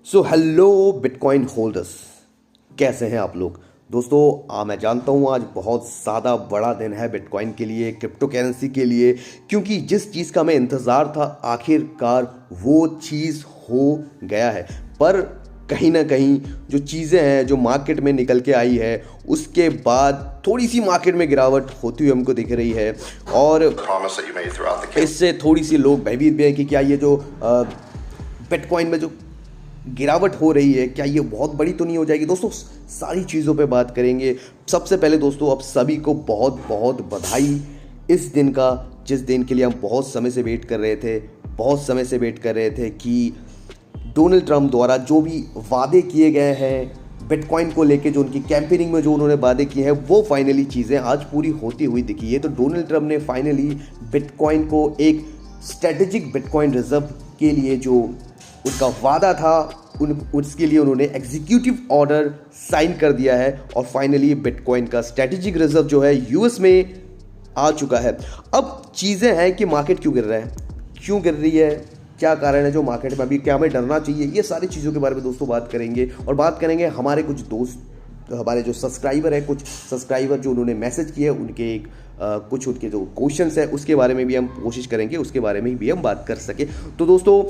So hello bitcoin holders, कैसे हैं आप लोग। दोस्तों मैं जानता हूँ आज बहुत ज़्यादा बड़ा दिन है बिटकॉइन के लिए, क्रिप्टो करेंसी के लिए, क्योंकि जिस चीज़ का हमें इंतज़ार था आखिरकार वो चीज़ हो गया है। पर कहीं ना कहीं जो चीज़ें हैं जो मार्केट में निकल के आई है उसके बाद थोड़ी सी मार्केट में गिरावट होती हुई हमको दिख रही है, और इससे थोड़ी सी लोग भयभीत भी है कि क्या ये जो बिटकॉइन में जो गिरावट हो रही है क्या ये बहुत बड़ी तो नहीं हो जाएगी। दोस्तों सारी चीज़ों पे बात करेंगे। सबसे पहले दोस्तों आप सभी को बहुत बहुत बधाई इस दिन का, जिस दिन के लिए हम बहुत समय से वेट कर रहे थे, कि डोनाल्ड ट्रंप द्वारा जो भी वादे किए गए हैं बिटकॉइन को लेके, जो उनकी कैंपेनिंग में जो उन्होंने वादे किए हैं वो फाइनली चीज़ें आज पूरी होती हुई दिखी है। तो डोनाल्ड ट्रंप ने फाइनली बिटकॉइन को एक स्ट्रेटेजिक बिटकॉइन रिजर्व के लिए जो उनका वादा था उसके लिए उन्होंने एग्जीक्यूटिव ऑर्डर साइन कर दिया है, और फाइनली बिटकॉइन का स्ट्रेटेजिक रिजर्व जो है यूएस में आ चुका है। अब चीज़ें हैं कि मार्केट क्यों गिर रहा है, क्यों गिर रही है, क्या कारण है जो मार्केट में अभी, क्या हमें डरना चाहिए, ये सारी चीज़ों के बारे में दोस्तों बात करेंगे। और बात करेंगे हमारे कुछ दोस्त, हमारे जो सब्सक्राइबर हैं, कुछ सब्सक्राइबर जो उन्होंने मैसेज किए उनके एक कुछ उनके जो क्वेश्चंस है उसके बारे में भी हम कोशिश करेंगे, उसके बारे में भी हम बात कर सके। तो दोस्तों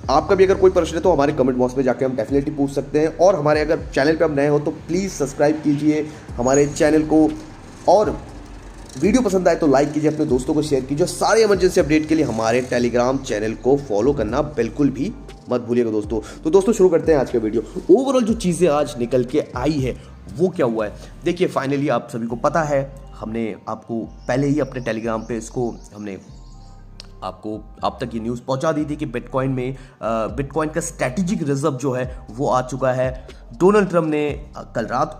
आपका भी अगर कोई प्रश्न है तो हमारे कमेंट बॉक्स में जाके हम डेफिनेटली पूछ सकते हैं, और हमारे अगर चैनल पे आप नए हो तो प्लीज़ सब्सक्राइब कीजिए हमारे चैनल को, और वीडियो पसंद आए तो लाइक कीजिए, अपने दोस्तों को शेयर कीजिए। सारे इमरजेंसी अपडेट के लिए हमारे टेलीग्राम चैनल को फॉलो करना बिल्कुल भी मत भूलिएगा दोस्तों। तो दोस्तों शुरू करते हैं आज का वीडियो। ओवरऑल जो चीज़ें आज निकल के आई है वो क्या हुआ है, देखिए फाइनली आप सभी को पता है, हमने आपको पहले ही अपने टेलीग्राम पे इसको हमने आपको अब तक ये न्यूज़ पहुंचा दी थी कि बिटकॉइन का स्ट्रैटेजिक रिजर्व जो है वो आ चुका है। डोनाल्ड ट्रंप ने कल रात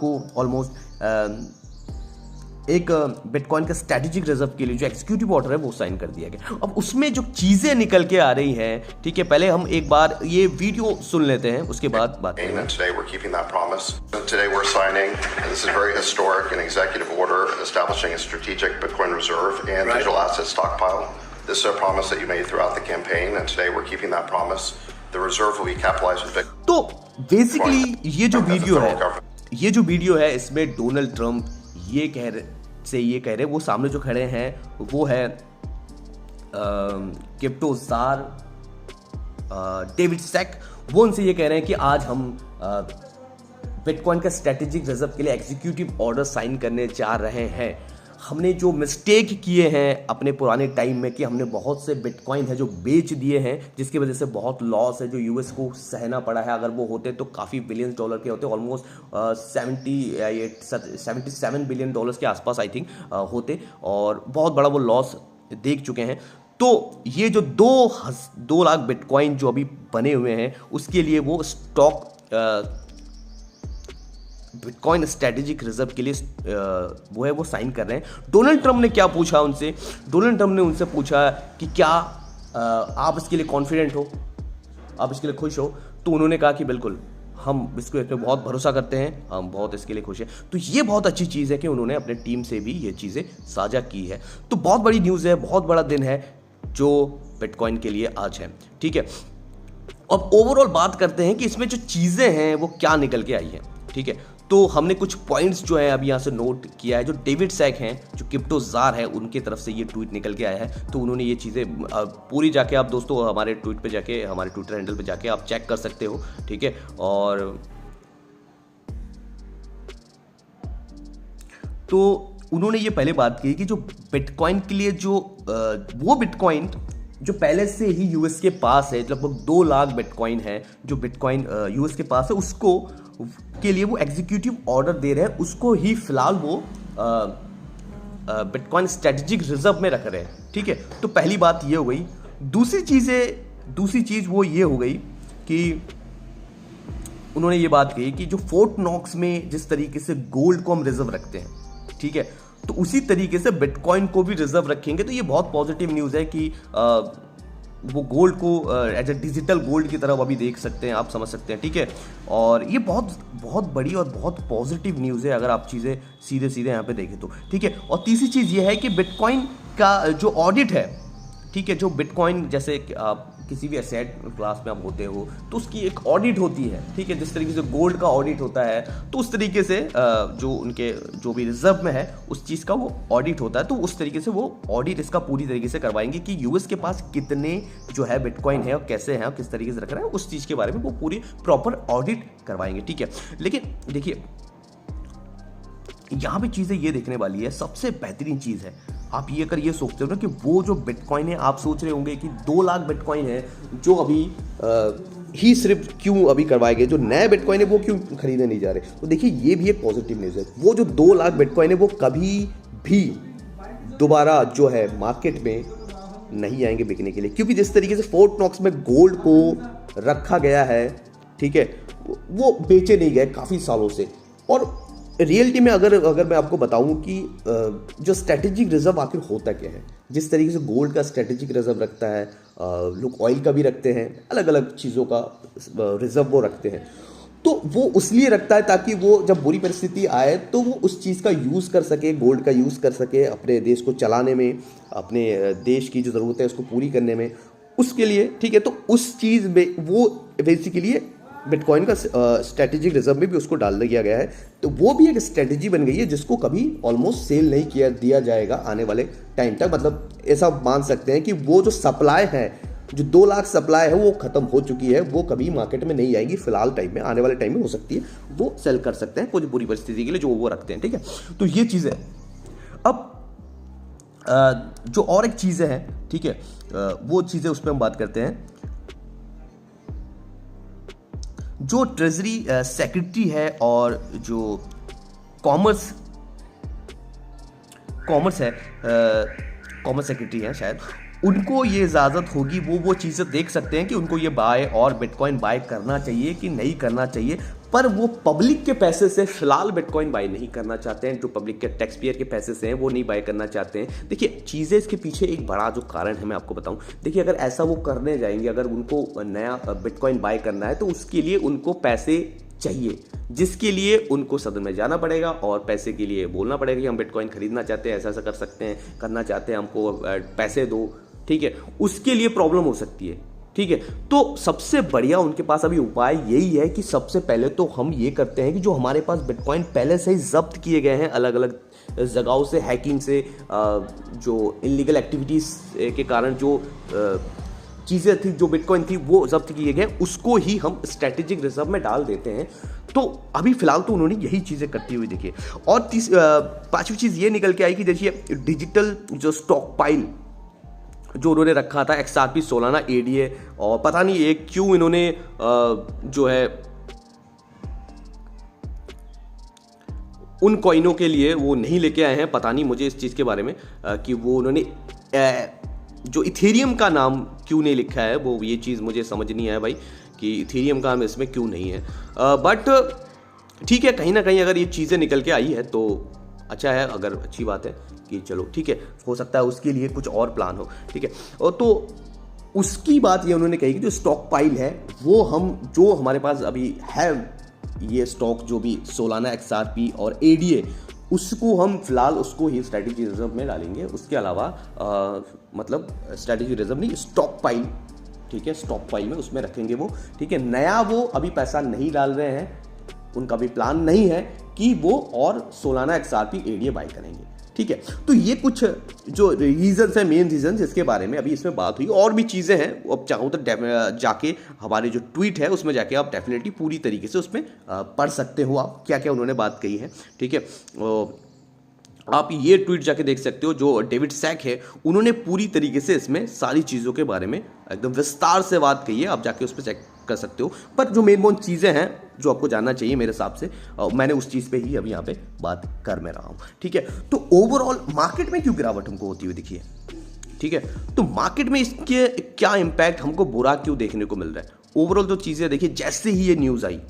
को ऑलमोस्ट एक बिटकॉइन का स्ट्रैटेजिक रिजर्व के लिए जो एग्जीक्यूटिव ऑर्डर है वो साइन कर दिया गया। अब उसमें जो चीजें निकल के आ रही हैं, ठीक है, पहले हम एक बार ये वीडियो सुन लेते हैं, उसके बाद बात करेंगे। Today we're keeping that promise. Today we're signing, and this is very historic, an executive order establishing a strategic Bitcoin reserve and digital asset stockpile. This is a promise that you made throughout the campaign, and today we're keeping that promise. The reserve will be capitalized with Bitcoin. तो basically ये जो video है इसमें Donald Trump ये कह रहे वो सामने जो खड़े हैं वो है क्रिप्टो ज़ार डेविड सैक। वो उनसे ये कह रहे हैं कि आज हम बिटकॉइन का स्ट्रेटेजिक रिजर्व के लिए एग्जीक्यूटिव ऑर्डर साइन करने जा रहे हैं। हमने जो मिस्टेक किए हैं अपने पुराने टाइम में कि हमने बहुत से बिटकॉइन है जो बेच दिए हैं, जिसकी वजह से बहुत लॉस है जो यूएस को सहना पड़ा है। अगर वो होते तो काफ़ी बिलियंस डॉलर के होते, ऑलमोस्ट 77 बिलियन डॉलर्स के आसपास आई थिंक होते, और बहुत बड़ा वो लॉस देख चुके हैं। तो ये जो 2 लाख बिटकॉइन जो अभी बने हुए हैं उसके लिए वो स्टॉक बिटकॉइन स्ट्रेटेजिक रिजर्व के लिए वो साइन कर रहे हैं। डोनाल्ड ट्रंप ने क्या पूछा उनसे, डोनाल्ड ट्रंप ने उनसे पूछा कि क्या आप इसके लिए कॉन्फिडेंट हो, आप इसके लिए खुश हो। तो उन्होंने कहा कि बिल्कुल हम इसमें बहुत भरोसा करते हैं, हम बहुत इसके लिए खुश हैं। तो ये बहुत अच्छी चीज़ है कि उन्होंने अपने टीम से भी ये चीज़ें साझा की है। तो बहुत बड़ी न्यूज़ है, बहुत बड़ा दिन है जो बिटकॉइन के लिए आज है, ठीक है। अब ओवरऑल बात करते हैं कि इसमें जो चीज़ें हैं वो क्या निकल के आई हैं, ठीक है। तो हमने कुछ पॉइंट्स जो है अभी यहाँ से नोट किया है। जो डेविड सैक हैं, जो क्रिप्टो ज़ार है, उनके तरफ से ये ट्वीट निकल के आया है। तो उन्होंने ये चीज़ें पूरी जाके आप दोस्तों हमारे ट्वीट पे जाके, हमारे ट्विटर हैंडल पे जाके आप चेक कर सकते हो, ठीक है। और तो उन्होंने ये पहले बात की कि जो बिटकॉइन के लिए जो वो बिटकॉइन जो पहले से ही यूएस के पास है, लगभग 2 लाख बिटकॉइन है जो बिटकॉइन यूएस के पास है, उसको के लिए वो एग्जीक्यूटिव ऑर्डर दे रहे हैं, उसको ही फिलहाल वो बिटकॉइन स्ट्रेटेजिक रिजर्व में रख रहे हैं, ठीक है। तो पहली बात ये हो गई। दूसरी चीज़ वो ये हो गई कि उन्होंने ये बात कही कि जो फोर्ट नॉक्स में जिस तरीके से गोल्ड को हम रिजर्व रखते हैं, ठीक है, तो उसी तरीके से बिटकॉइन को भी रिजर्व रखेंगे। तो ये बहुत पॉजिटिव न्यूज़ है कि वो गोल्ड को एज ए डिजिटल गोल्ड की तरफ अभी देख सकते हैं, आप समझ सकते हैं, ठीक है। और ये बहुत बहुत बड़ी और बहुत पॉजिटिव न्यूज़ है अगर आप चीज़ें सीधे यहाँ पे देखें तो, ठीक है। और तीसरी चीज़ ये है कि बिटकॉइन का जो ऑडिट है, ठीक है, जो बिटकॉइन जैसे आप किसी भी एसेट क्लास में आप होते हो तो उसकी एक ऑडिट होती है, ठीक है। जिस तरीके से गोल्ड का ऑडिट होता है तो उस तरीके से जो उनके जो भी रिजर्व में है उस चीज़ का वो ऑडिट होता है, तो उस तरीके से वो ऑडिट इसका पूरी तरीके से करवाएंगे कि यूएस के पास कितने जो है बिटकॉइन है और कैसे हैं और किस तरीके से रख रहे हैं, उस चीज़ के बारे में वो पूरी प्रॉपर ऑडिट करवाएंगे, ठीक है। लेकिन देखिए यहाँ पे चीज़ें ये देखने वाली है, सबसे बेहतरीन चीज़ है, आप ये अगर ये सोचते हो ना कि वो जो बिटकॉइन है, आप सोच रहे होंगे कि 2 लाख बिटकॉइन है जो अभी ही सिर्फ क्यों अभी करवाए गए, जो नए बिटकॉइन है वो क्यों खरीदे नहीं जा रहे। तो देखिए ये भी एक पॉजिटिव न्यूज़ है, वो जो 2 लाख बिटकॉइन है वो कभी भी दोबारा जो है मार्केट में नहीं आएंगे बिकने के लिए, क्योंकि जिस तरीके से फोर्ट नॉक्स में गोल्ड को रखा गया है, ठीक है, वो बेचे नहीं गए काफ़ी सालों से। और रियलिटी में अगर मैं आपको बताऊं कि जो स्ट्रेटेजिक रिजर्व आखिर होता क्या है, जिस तरीके से गोल्ड का स्ट्रेटेजिक रिजर्व रखता है, लोग ऑयल का भी रखते हैं, अलग अलग चीज़ों का रिजर्व वो रखते हैं, तो वो उसलिए रखता है ताकि वो जब बुरी परिस्थिति आए तो वो उस चीज़ का यूज़ कर सके, गोल्ड का यूज़ कर सके अपने देश को चलाने में, अपने देश की जो ज़रूरत है उसको पूरी करने में, उसके लिए, ठीक है। तो उस चीज़ में वो बेसिकली बिटकॉइन का स्ट्रेटेजिक रिजर्व में भी उसको डाल दिया गया है, तो वो भी एक स्ट्रेटेजी बन गई है जिसको कभी ऑलमोस्ट सेल नहीं दिया जाएगा आने वाले टाइम तक। मतलब ऐसा मान सकते हैं कि वो जो सप्लाई है, जो 2 लाख सप्लाई है वो खत्म हो चुकी है, वो कभी मार्केट में नहीं आएगी फिलहाल टाइम में, आने वाले टाइम में हो सकती है वो सेल कर सकते हैं कुछ बुरी परिस्थिति के लिए जो वो रखते हैं, ठीक है। तो ये चीज़ है। अब जो और एक चीज़ें हैं, ठीक है, वो चीज़ें उस पर हम बात करते हैं। जो ट्रेजरी सेक्रेटरी है और जो कॉमर्स है, कॉमर्स सेक्रेटरी है शायद, उनको ये इजाज़त होगी, वो चीज़ें देख सकते हैं कि उनको ये बाय और बिटकॉइन बाय करना चाहिए कि नहीं करना चाहिए, पर वो पब्लिक के पैसे से फिलहाल बिटकॉइन बाय नहीं करना चाहते हैं। जो पब्लिक के टैक्स पेयर के पैसे से हैं वो नहीं बाय करना चाहते हैं। देखिए चीज़ें इसके पीछे एक बड़ा जो कारण है मैं आपको बताऊं, देखिए अगर ऐसा वो करने जाएंगे, अगर उनको नया बिटकॉइन बाय करना है तो उसके लिए उनको पैसे चाहिए, जिसके लिए उनको सदन में जाना पड़ेगा और पैसे के लिए बोलना पड़ेगा कि हम बिटकॉइन खरीदना चाहते हैं, ऐसा ऐसा कर सकते हैं, करना चाहते हैं, हमको पैसे दो, ठीक है। उसके लिए प्रॉब्लम हो सकती है, ठीक है। तो सबसे बढ़िया उनके पास अभी उपाय यही है कि सबसे पहले तो हम ये करते हैं कि जो हमारे पास बिटकॉइन पहले से ही जब्त किए गए हैं अलग अलग जगहों से, हैकिंग से, जो इलीगल एक्टिविटीज़ के कारण जो चीज़ें थी, जो बिटकॉइन थी वो जब्त किए गए, उसको ही हम स्ट्रेटेजिक रिजर्व में डाल देते हैं। तो अभी फिलहाल तो उन्होंने यही चीज़ें करती हुई देखिए। और 5वीं चीज़ ये निकल के आई कि देखिए डिजिटल जो स्टॉक पाइल जो उन्होंने रखा था XRP सोलाना ADA, और पता नहीं ये क्यों इन्होंने जो है उन कॉइनों के लिए वो नहीं लेके आए हैं, पता नहीं मुझे इस चीज़ के बारे में कि वो उन्होंने जो इथेरियम का नाम क्यों नहीं लिखा है, वो ये चीज़ मुझे समझ नहीं आया भाई कि इथेरियम का नाम इसमें क्यों नहीं है। बट ठीक है, कहीं ना कहीं अगर ये चीज़ें निकल के आई है तो अच्छा है, अगर अच्छी बात है कि चलो ठीक है, हो सकता है उसके लिए कुछ और प्लान हो, ठीक है। और तो उसकी बात ये उन्होंने कही कि जो स्टॉक पाइल है वो हम जो हमारे पास अभी है, ये स्टॉक जो भी सोलाना XRP और ADA, उसको हम फिलहाल उसको ही स्ट्रेटेजी रिजर्व में डालेंगे। उसके अलावा मतलब स्ट्रेटेजी रिजर्व नहीं, स्टॉक पाइल, ठीक है, स्टॉक पाइल में उसमें रखेंगे वो, ठीक है। नया वो अभी पैसा नहीं डाल रहे हैं, उनका भी प्लान नहीं है कि वो और सोलाना XRP ADA बाय करेंगे, ठीक है। तो ये कुछ जो रीजंस हैं, मेन रीजंस, इसके बारे में अभी इसमें बात हुई। और भी चीज़ें हैं, अब चाहो तो जाके हमारे जो ट्वीट है उसमें जाके आप डेफिनेटली पूरी तरीके से उसमें पढ़ सकते हो आप क्या क्या उन्होंने बात कही है, ठीक है। आप ये ट्वीट जाके देख सकते हो, जो डेविड सैक है उन्होंने पूरी तरीके से इसमें सारी चीज़ों के बारे में एकदम विस्तार से बात कही है, आप जाके उस पर चेक कर सकते हो। पर जो मेन चीज़ें हैं जो आपको जानना चाहिए मेरे हिसाब से, मैंने उस चीज़ पे ही अभी यहाँ पे बात कर मैं रहा हूँ, ठीक है। तो ओवरऑल मार्केट में क्यों गिरावट हमको होती हुई दिखी है, ठीक है। तो मार्केट में इसके क्या इम्पैक्ट हमको बुरा क्यों देखने को मिल रहा है, ओवरऑल जो चीज़ें देखिए, जैसे ही ये न्यूज़ आई,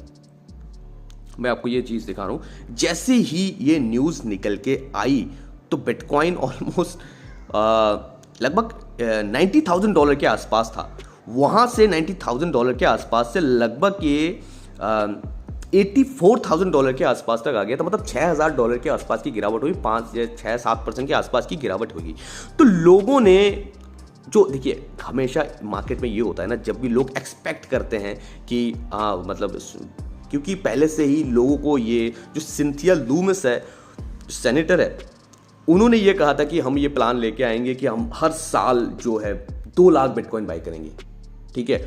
मैं आपको ये चीज़ दिखा रहा हूँ, जैसे ही ये न्यूज़ निकल के आई तो बिटकॉइन ऑलमोस्ट लगभग $90,000 के आसपास था। वहाँ से $90,000 के आसपास से लगभग ये $84,000 के आसपास तक आ गया था। मतलब $6,000 के आसपास की गिरावट हुई, 5 या 6-7% के आसपास की गिरावट होगी। तो लोगों ने जो देखिए हमेशा मार्केट में ये होता है ना, जब भी लोग एक्सपेक्ट करते हैं कि मतलब क्योंकि पहले से ही लोगों को ये जो सिंथिया लूमिस है, सेनेटर है, उन्होंने ये कहा था कि हम ये प्लान लेके आएंगे कि हम हर साल जो है 2 लाख बिटकॉइन बाय करेंगे, ठीक है।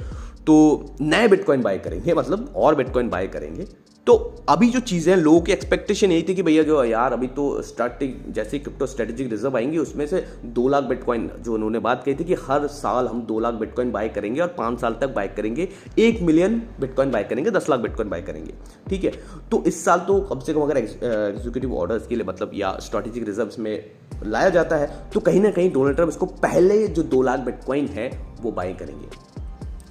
तो नए बिटकॉइन बाय करेंगे, मतलब और बिटकॉइन बाय करेंगे। तो अभी जो चीज़ें हैं, लोगों की एक्सपेक्टेशन यही थी कि भैया जो यार अभी तो स्टार्टिंग जैसे क्रिप्टो स्ट्रेटेजिक रिजर्व आएंगी उसमें से 2 लाख बिटकॉइन, जो उन्होंने बात कही थी कि हर साल हम 2 लाख बिटकॉइन बाय करेंगे और 5 साल तक बाय करेंगे, 1 मिलियन बिटकॉइन बाय करेंगे, 10 लाख बिटकॉइन बाय करेंगे, ठीक है। तो इस साल तो कम से कम अगर एग्जीक्यूटिव ऑर्डर्स के लिए मतलब या स्ट्रेटेजिक रिजर्व्स में लाया जाता है तो कहीं ना कहीं डोनाल्ड ट्रंप इसको पहले जो 2 लाख बिटकॉइन है वो बाय करेंगे,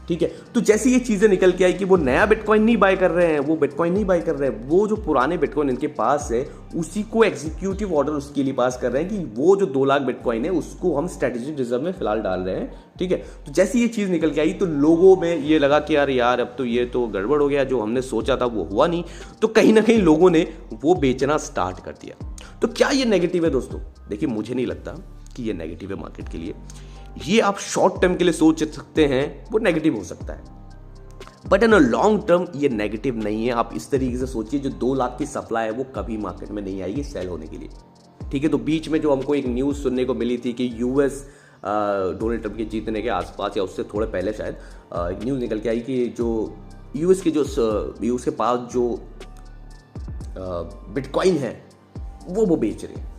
ठीक है। तो जैसे ये चीजें निकल के आई कि वो नया बिटकॉइन नहीं बाय कर रहे हैं, वो बिटकॉइन नहीं बाय कर रहे हैं, वो जो पुराने बिटकॉइन इनके पास है उसी को एग्जीक्यूटिव ऑर्डर उसके लिए पास कर रहे हैं कि वो जो 2 लाख बिटकॉइन है उसको हम स्ट्रेटेजिक रिजर्व में फिलहाल डाल रहे हैं, ठीक है। तो जैसे ये चीज निकल के आई तो लोगों में ये लगा कि यार अब तो ये तो गड़बड़ हो गया, जो हमने सोचा था वो हुआ नहीं। तो कहीं ना कहीं लोगों ने वो बेचना स्टार्ट कर दिया। तो क्या ये नेगेटिव है दोस्तों? देखिए मुझे नहीं लगता कि ये नेगेटिव है मार्केट के लिए। ये आप शॉर्ट टर्म के लिए सोच सकते हैं, वो नेगेटिव हो सकता है, but in a long term ये नेगेटिव नहीं है। आप इस तरीके से सोचिए, जो 2 लाख की सप्लाई है वो कभी मार्केट में नहीं आएगी सेल होने के लिए, ठीक है। तो बीच में जो हमको एक न्यूज़ सुनने को मिली थी कि यूएस डोनाल्ड ट्रंप के जीतने के आसपास या उससे थोड़े पहले शायद एक न्यूज़ निकल के आई कि जो यूएस के पास जो बिटकॉइन है वो बेच रहे हैं,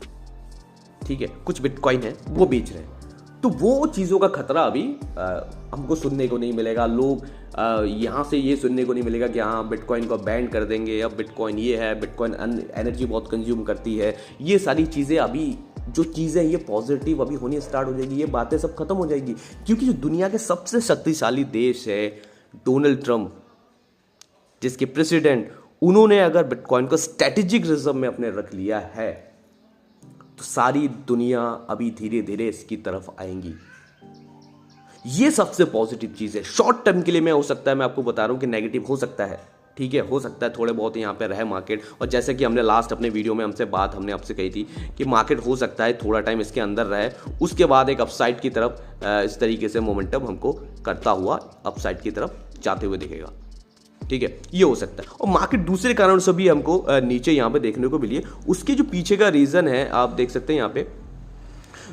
ठीक है। कुछ बिटकॉइन है वो बेच रहे हैं। तो वो चीज़ों का खतरा अभी हमको सुनने को नहीं मिलेगा। लोग यहाँ से ये सुनने को नहीं मिलेगा कि हाँ बिटकॉइन को बैन कर देंगे, अब बिटकॉइन ये है, बिटकॉइन एनर्जी बहुत कंज्यूम करती है। ये सारी चीज़ें अभी जो चीज़ें ये पॉजिटिव अभी होनी स्टार्ट हो जाएगी, ये बातें सब खत्म हो जाएगी, क्योंकि जो दुनिया के सबसे शक्तिशाली देश है डोनाल्ड ट्रंप, जिसके प्रेसिडेंट, उन्होंने अगर बिटकॉइन को स्ट्रेटेजिक रिजर्व में अपने रख लिया है तो सारी दुनिया अभी धीरे धीरे इसकी तरफ आएंगी। ये सबसे पॉजिटिव चीज़ है। शॉर्ट टर्म के लिए मैं हो सकता है, मैं आपको बता रहा हूं कि नेगेटिव हो सकता है, ठीक है, हो सकता है थोड़े बहुत यहाँ पे रहे मार्केट। और जैसे कि हमने लास्ट अपने वीडियो में हमने आपसे कही थी कि मार्केट हो सकता है थोड़ा टाइम इसके अंदर रहे, उसके बाद एक अपसाइड की तरफ इस तरीके से मोमेंटम हमको करता हुआ अपसाइड की तरफ जाते हुए दिखेगा, ठीक है, ये हो सकता है। और मार्केट दूसरे कारण से भी हमको नीचे यहाँ पे देखने को मिली है। उसके जो पीछे का रीज़न है आप देख सकते हैं यहाँ पे,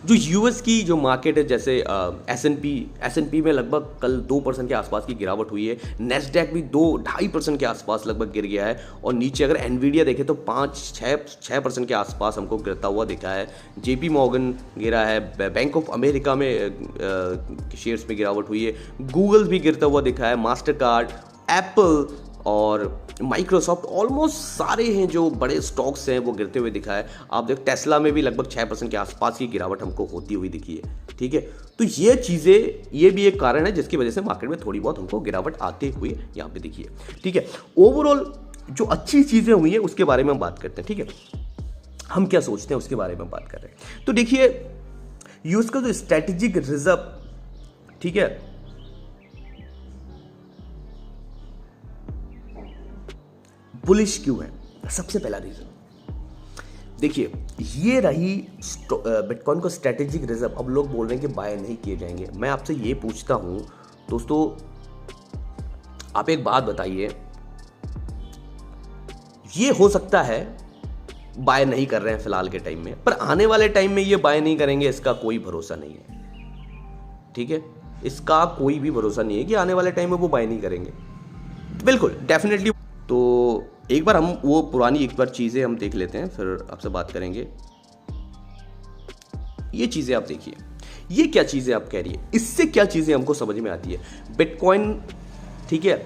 जो यूएस की जो मार्केट है, जैसे एस&पी में लगभग कल 2% के आसपास की गिरावट हुई है। नेस्डैक भी 2-2.5% के आसपास लगभग गिर गया है। और नीचे अगर एनवीडिया देखें तो 5-6% के आसपास हमको गिरता हुआ दिखा है। जेपी मॉर्गन गिरा है, बैंक ऑफ अमेरिका में शेयर्स में गिरावट हुई है, गूगल भी गिरता हुआ दिखा है, मास्टर कार्ड, एप्पल और माइक्रोसॉफ्ट, ऑलमोस्ट सारे हैं जो बड़े स्टॉक्स हैं वो गिरते हुए दिखा है। आप देख टेस्ला में भी लगभग 6% के आसपास की गिरावट हमको होती हुई दिखी है, ठीक है। तो ये चीज़ें, ये भी एक कारण है जिसकी वजह से मार्केट में थोड़ी बहुत हमको गिरावट आते हुए यहाँ पे दिखी है, ठीक है। ओवरऑल जो अच्छी चीज़ें हुई हैं उसके बारे में हम बात करते हैं, ठीक है। हम क्या सोचते हैं उसके बारे में बात कर रहे हैं। तो देखिए यूएस का जो स्ट्रेटेजिक रिजर्व, ठीक है, बुलिश क्यों है? सबसे पहला रीजन देखिए, ये रही बिटकॉइन को स्ट्रेटेजिक रिजर्व। अब लोग बोल रहे हैं कि बाय नहीं किए जाएंगे। मैं आपसे ये पूछता हूं दोस्तों, आप एक बात बताइए, ये हो सकता है बाय नहीं कर रहे हैं फिलहाल के टाइम में, पर आने वाले टाइम में ये बाय नहीं करेंगे, इसका कोई भरोसा नहीं है, ठीक है। इसका कोई भी भरोसा नहीं है कि आने वाले टाइम में वो बाय नहीं करेंगे, बिल्कुल डेफिनेटली। तो एक बार हम वो पुरानी एक बार चीज़ें हम देख लेते हैं, फिर आपसे बात करेंगे। ये चीज़ें आप देखिए, ये क्या चीज़ें आप कह रही है, इससे क्या चीज़ें हमको समझ में आती है। बिटकॉइन, ठीक है,